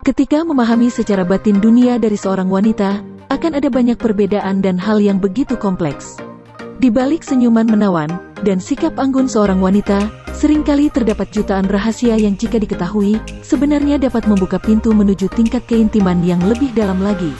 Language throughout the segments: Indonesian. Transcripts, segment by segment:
Ketika memahami secara batin dunia dari seorang wanita, akan ada banyak perbedaan dan hal yang begitu kompleks. Di balik senyuman menawan dan sikap anggun seorang wanita, seringkali terdapat jutaan rahasia yang jika diketahui, sebenarnya dapat membuka pintu menuju tingkat keintiman yang lebih dalam lagi.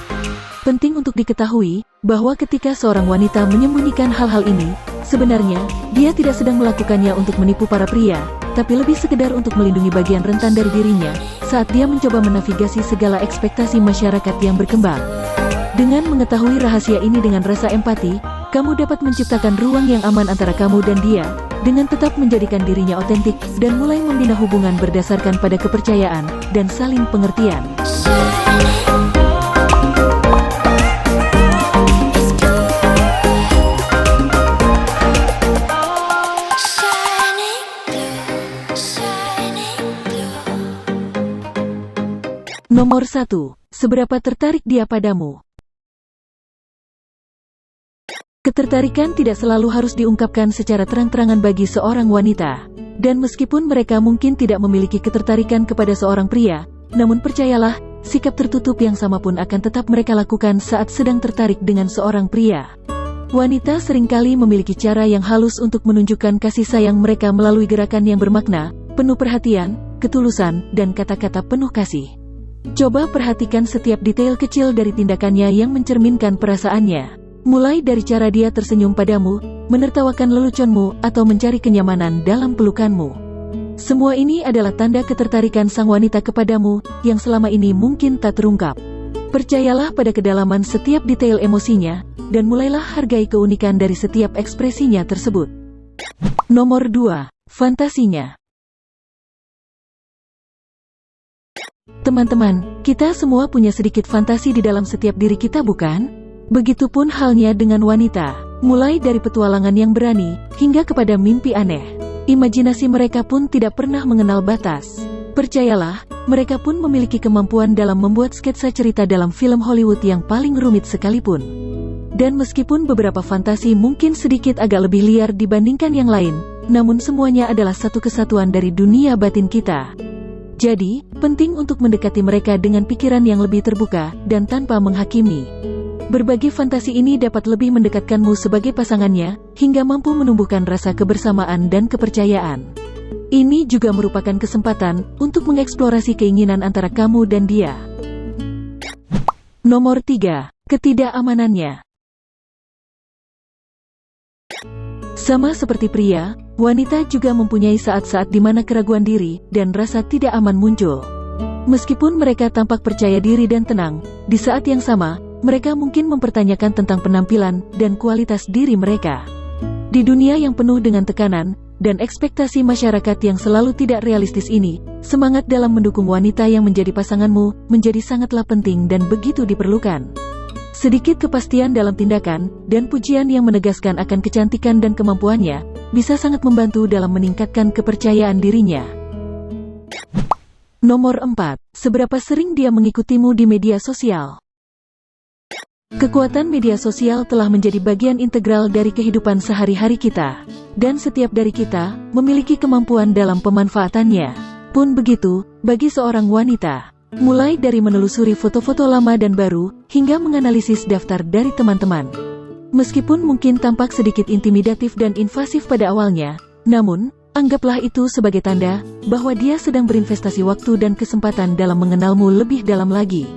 Penting untuk diketahui, bahwa ketika seorang wanita menyembunyikan hal-hal ini, sebenarnya, dia tidak sedang melakukannya untuk menipu para pria, tapi lebih sekedar untuk melindungi bagian rentan dari dirinya, saat dia mencoba menavigasi segala ekspektasi masyarakat yang berkembang. Dengan mengetahui rahasia ini dengan rasa empati, kamu dapat menciptakan ruang yang aman antara kamu dan dia, dengan tetap menjadikan dirinya otentik, dan mulai membina hubungan berdasarkan pada kepercayaan, dan saling pengertian. Nomor 1. Seberapa tertarik dia padamu? Ketertarikan tidak selalu harus diungkapkan secara terang-terangan bagi seorang wanita. Dan meskipun mereka mungkin tidak memiliki ketertarikan kepada seorang pria, namun percayalah, sikap tertutup yang sama pun akan tetap mereka lakukan saat sedang tertarik dengan seorang pria. Wanita seringkali memiliki cara yang halus untuk menunjukkan kasih sayang mereka melalui gerakan yang bermakna, penuh perhatian, ketulusan, dan kata-kata penuh kasih. Coba perhatikan setiap detail kecil dari tindakannya yang mencerminkan perasaannya. Mulai dari cara dia tersenyum padamu, menertawakan leluconmu, atau mencari kenyamanan dalam pelukanmu. Semua ini adalah tanda ketertarikan sang wanita kepadamu, yang selama ini mungkin tak terungkap. Percayalah pada kedalaman setiap detail emosinya, dan mulailah hargai keunikan dari setiap ekspresinya tersebut. Nomor 2. Fantasinya. Teman-teman, kita semua punya sedikit fantasi di dalam setiap diri kita, bukan? Begitupun halnya dengan wanita, mulai dari petualangan yang berani, hingga kepada mimpi aneh. Imajinasi mereka pun tidak pernah mengenal batas. Percayalah, mereka pun memiliki kemampuan dalam membuat sketsa cerita dalam film Hollywood yang paling rumit sekalipun. Dan meskipun beberapa fantasi mungkin sedikit agak lebih liar dibandingkan yang lain, namun semuanya adalah satu kesatuan dari dunia batin kita. Jadi, penting untuk mendekati mereka dengan pikiran yang lebih terbuka, dan tanpa menghakimi. Berbagi fantasi ini dapat lebih mendekatkanmu sebagai pasangannya, hingga mampu menumbuhkan rasa kebersamaan dan kepercayaan. Ini juga merupakan kesempatan untuk mengeksplorasi keinginan antara kamu dan dia. Nomor 3. Ketidakamanannya. Sama seperti pria, wanita juga mempunyai saat-saat di mana keraguan diri dan rasa tidak aman muncul. Meskipun mereka tampak percaya diri dan tenang, di saat yang sama, mereka mungkin mempertanyakan tentang penampilan dan kualitas diri mereka. Di dunia yang penuh dengan tekanan dan ekspektasi masyarakat yang selalu tidak realistis ini, semangat dalam mendukung wanita yang menjadi pasanganmu menjadi sangatlah penting dan begitu diperlukan. Sedikit kepastian dalam tindakan dan pujian yang menegaskan akan kecantikan dan kemampuannya bisa sangat membantu dalam meningkatkan kepercayaan dirinya. Nomor 4. Seberapa sering dia mengikutimu di media sosial? Kekuatan media sosial telah menjadi bagian integral dari kehidupan sehari-hari kita, dan setiap dari kita memiliki kemampuan dalam pemanfaatannya. Pun begitu, bagi seorang wanita, mulai dari menelusuri foto-foto lama dan baru, hingga menganalisis daftar dari teman-teman. Meskipun mungkin tampak sedikit intimidatif dan invasif pada awalnya, namun, anggaplah itu sebagai tanda bahwa dia sedang berinvestasi waktu dan kesempatan dalam mengenalmu lebih dalam lagi.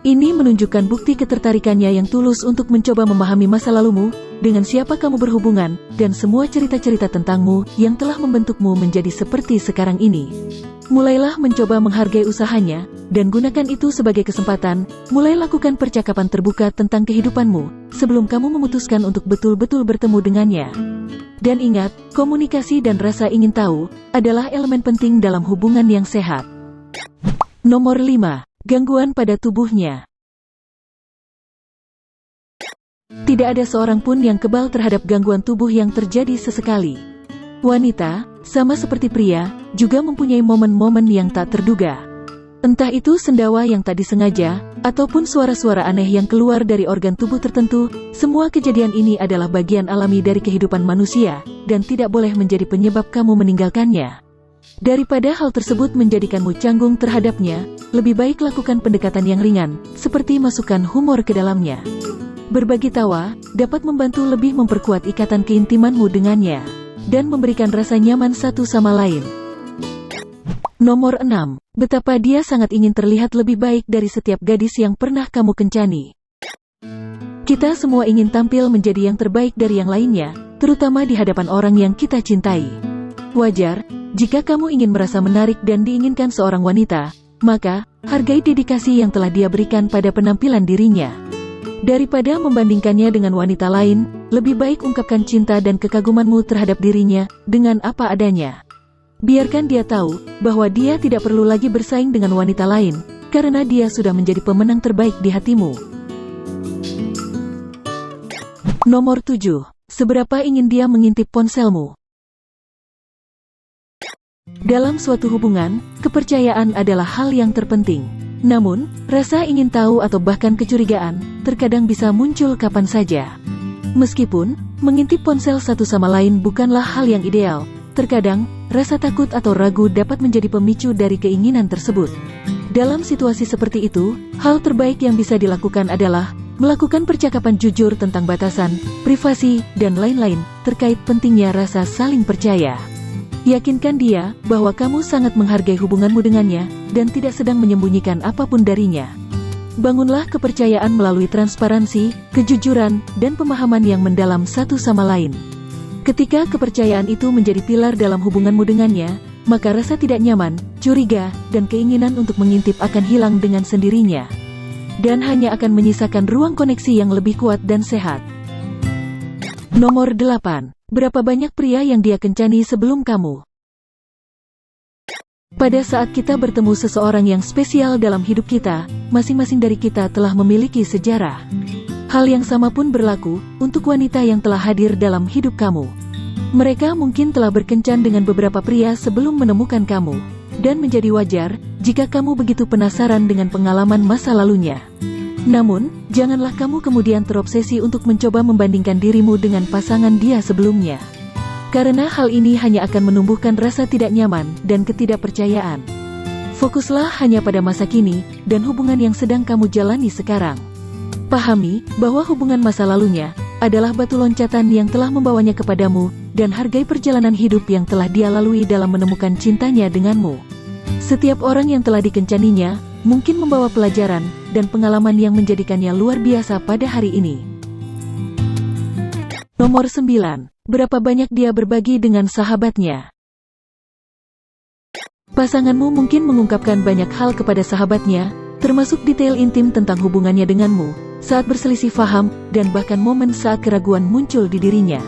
Ini menunjukkan bukti ketertarikannya yang tulus untuk mencoba memahami masa lalumu, dengan siapa kamu berhubungan, dan semua cerita-cerita tentangmu yang telah membentukmu menjadi seperti sekarang ini. Mulailah mencoba menghargai usahanya, dan gunakan itu sebagai kesempatan. Mulai lakukan percakapan terbuka tentang kehidupanmu, sebelum kamu memutuskan untuk betul-betul bertemu dengannya. Dan ingat, komunikasi dan rasa ingin tahu adalah elemen penting dalam hubungan yang sehat. Nomor 5. Gangguan pada tubuhnya. Tidak ada seorang pun yang kebal terhadap gangguan tubuh yang terjadi sesekali. Wanita, sama seperti pria, juga mempunyai momen-momen yang tak terduga. Entah itu sendawa yang tak disengaja, ataupun suara-suara aneh yang keluar dari organ tubuh tertentu, semua kejadian ini adalah bagian alami dari kehidupan manusia, dan tidak boleh menjadi penyebab kamu meninggalkannya. Daripada hal tersebut menjadikanmu canggung terhadapnya, lebih baik lakukan pendekatan yang ringan, seperti masukkan humor ke dalamnya. Berbagi tawa dapat membantu lebih memperkuat ikatan keintimanmu dengannya, dan memberikan rasa nyaman satu sama lain. Nomor 6. Betapa dia sangat ingin terlihat lebih baik dari setiap gadis yang pernah kamu kencani. Kita semua ingin tampil menjadi yang terbaik dari yang lainnya, terutama di hadapan orang yang kita cintai. Wajar jika kamu ingin merasa menarik dan diinginkan seorang wanita, maka hargai dedikasi yang telah dia berikan pada penampilan dirinya. Daripada membandingkannya dengan wanita lain, lebih baik ungkapkan cinta dan kekagumanmu terhadap dirinya dengan apa adanya. Biarkan dia tahu bahwa dia tidak perlu lagi bersaing dengan wanita lain, karena dia sudah menjadi pemenang terbaik di hatimu. Nomor 7. Seberapa ingin dia mengintip ponselmu? Dalam suatu hubungan, kepercayaan adalah hal yang terpenting. Namun, rasa ingin tahu atau bahkan kecurigaan terkadang bisa muncul kapan saja. Meskipun mengintip ponsel satu sama lain bukanlah hal yang ideal, terkadang rasa takut atau ragu dapat menjadi pemicu dari keinginan tersebut. Dalam situasi seperti itu, hal terbaik yang bisa dilakukan adalah melakukan percakapan jujur tentang batasan, privasi, dan lain-lain terkait pentingnya rasa saling percaya. Yakinkan dia bahwa kamu sangat menghargai hubunganmu dengannya dan tidak sedang menyembunyikan apapun darinya. Bangunlah kepercayaan melalui transparansi, kejujuran, dan pemahaman yang mendalam satu sama lain. Ketika kepercayaan itu menjadi pilar dalam hubunganmu dengannya, maka rasa tidak nyaman, curiga, dan keinginan untuk mengintip akan hilang dengan sendirinya. Dan hanya akan menyisakan ruang koneksi yang lebih kuat dan sehat. Nomor 8. Berapa banyak pria yang dia kencani sebelum kamu? Pada saat kita bertemu seseorang yang spesial dalam hidup kita, masing-masing dari kita telah memiliki sejarah. Hal yang sama pun berlaku untuk wanita yang telah hadir dalam hidup kamu. Mereka mungkin telah berkencan dengan beberapa pria sebelum menemukan kamu, dan menjadi wajar jika kamu begitu penasaran dengan pengalaman masa lalunya. Namun, janganlah kamu kemudian terobsesi untuk mencoba membandingkan dirimu dengan pasangan dia sebelumnya. Karena hal ini hanya akan menumbuhkan rasa tidak nyaman dan ketidakpercayaan. Fokuslah hanya pada masa kini dan hubungan yang sedang kamu jalani sekarang. Pahami bahwa hubungan masa lalunya adalah batu loncatan yang telah membawanya kepadamu, dan hargai perjalanan hidup yang telah dia lalui dalam menemukan cintanya denganmu. Setiap orang yang telah dikencaninya mungkin membawa pelajaran dan pengalaman yang menjadikannya luar biasa pada hari ini. Nomor 9. Berapa banyak dia berbagi dengan sahabatnya? Pasanganmu mungkin mengungkapkan banyak hal kepada sahabatnya, termasuk detail intim tentang hubungannya denganmu, saat berselisih faham, dan bahkan momen saat keraguan muncul di dirinya.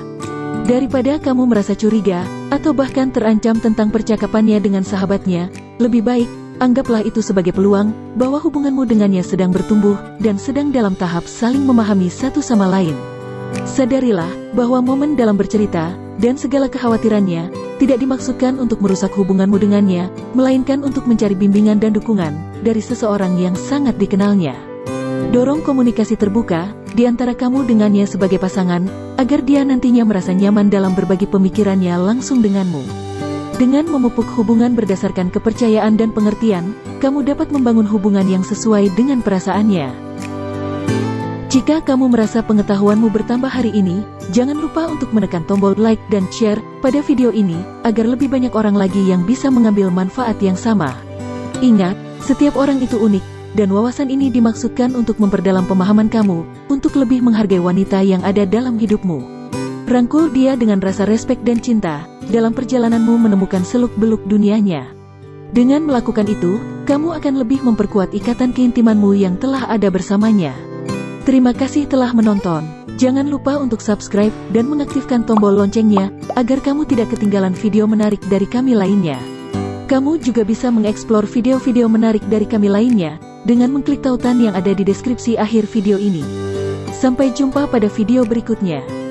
Daripada kamu merasa curiga, atau bahkan terancam tentang percakapannya dengan sahabatnya, lebih baik anggaplah itu sebagai peluang bahwa hubunganmu dengannya sedang bertumbuh dan sedang dalam tahap saling memahami satu sama lain. Sadarilah bahwa momen dalam bercerita dan segala kekhawatirannya tidak dimaksudkan untuk merusak hubunganmu dengannya, melainkan untuk mencari bimbingan dan dukungan dari seseorang yang sangat dikenalnya. Dorong komunikasi terbuka di antara kamu dengannya sebagai pasangan, agar dia nantinya merasa nyaman dalam berbagi pemikirannya langsung denganmu. Dengan memupuk hubungan berdasarkan kepercayaan dan pengertian, kamu dapat membangun hubungan yang sesuai dengan perasaannya. Jika kamu merasa pengetahuanmu bertambah hari ini, jangan lupa untuk menekan tombol like dan share pada video ini, agar lebih banyak orang lagi yang bisa mengambil manfaat yang sama. Ingat, setiap orang itu unik, dan wawasan ini dimaksudkan untuk memperdalam pemahaman kamu, untuk lebih menghargai wanita yang ada dalam hidupmu. Rangkul dia dengan rasa respek dan cinta, dalam perjalananmu menemukan seluk-beluk dunianya. Dengan melakukan itu, kamu akan lebih memperkuat ikatan keintimanmu yang telah ada bersamanya. Terima kasih telah menonton. Jangan lupa untuk subscribe dan mengaktifkan tombol loncengnya, agar kamu tidak ketinggalan video menarik dari kami lainnya. Kamu juga bisa mengeksplor video-video menarik dari kami lainnya, dengan mengklik tautan yang ada di deskripsi akhir video ini. Sampai jumpa pada video berikutnya.